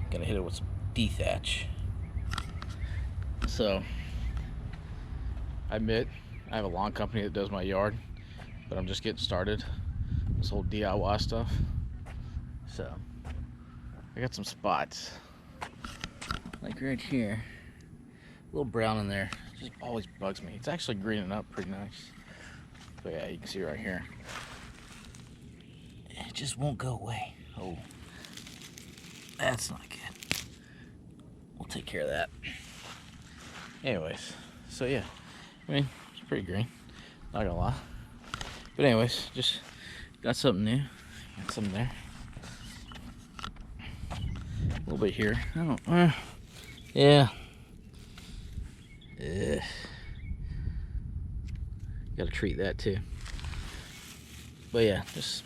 Gonna hit it with some D-Thatch. So, I admit, I have a lawn company that does my yard, but I'm just getting started. This whole DIY stuff. So, I got some spots. Like right here. A little brown in there. It just always bugs me. It's actually greening up pretty nice. But yeah, you can see right here. It just won't go away. Oh, that's not good. We'll take care of that. Anyways, so yeah, I mean, it's pretty green, not gonna lie. But anyways, just got something new. Got something there. A little bit here. I don't. Yeah. Got to treat that too. But yeah, just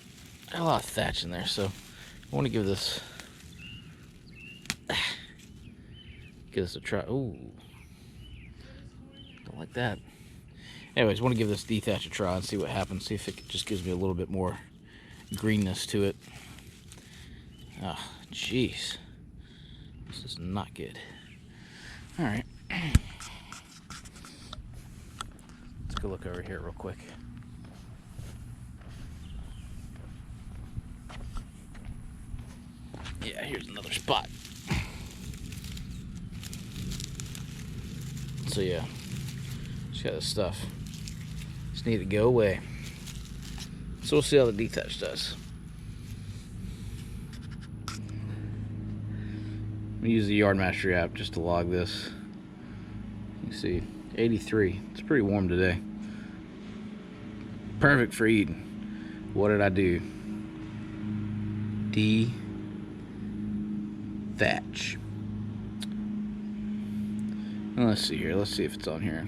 got a lot of thatch in there, so I want to give this a try. Ooh, don't like that. Anyways, I want to give this D-Thatch a try and see what happens. See if it just gives me a little bit more greenness to it. Ah, jeez, this is not good. All right, let's go look over here real quick. Yeah, here's another spot. So yeah, just got this stuff. Just need to go away. So we'll see how the D-Thatch does. I'm gonna use the Yardmaster app just to log this. You can see 83. It's pretty warm today. Perfect for eating. What did I do? D-Thatch. Let's see here. Let's see if it's on here.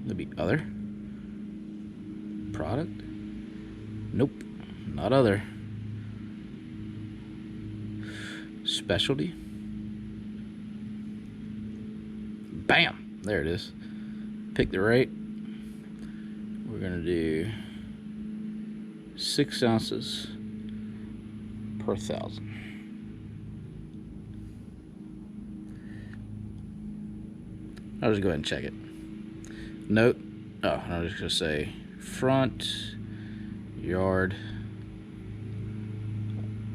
There'll be other product. Nope, not other. Specialty. Bam! There it is. Pick the rate. We're gonna do 6 ounces per 1,000. I'll just go ahead and check it. Note. Oh, I was just gonna say front yard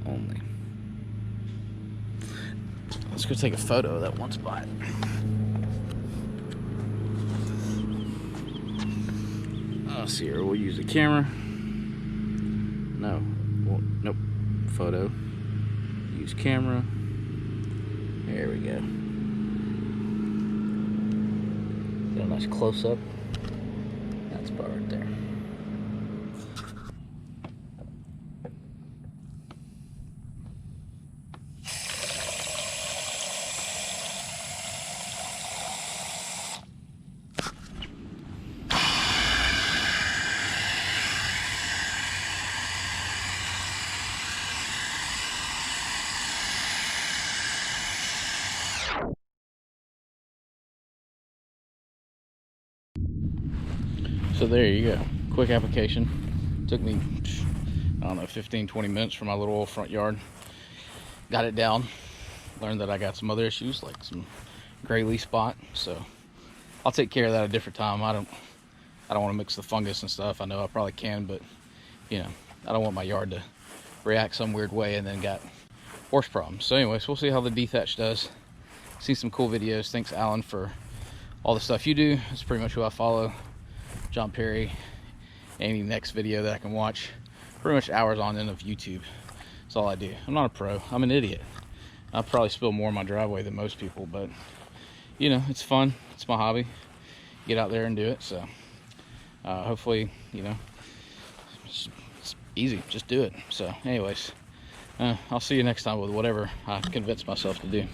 only. Let's go take a photo of that one spot. Let's see here. We'll use the camera. No. Well, nope. Photo. Use camera. There we go. Get a nice close up. That spot right there. So there you go. Quick application. Took me, I don't know, 15-20 minutes for my little old front yard. Got it down. Learned that I got some other issues, like some gray leaf spot. So I'll take care of that at a different time. I don't want to mix the fungus and stuff. I know I probably can, but you know, I don't want my yard to react some weird way and then got horse problems. So anyways, we'll see how the D-Thatch does. Seen some cool videos. Thanks, Alan, for all the stuff you do. That's pretty much who I follow. John Perry, any next video that I can watch. Pretty much hours on end of YouTube. That's all I do. I'm not a pro. I'm an idiot. I probably spill more in my driveway than most people, but you know, it's fun. It's my hobby. Get out there and do it. So hopefully, you know, it's easy. Just do it. So anyways, I'll see you next time with whatever I convince myself to do.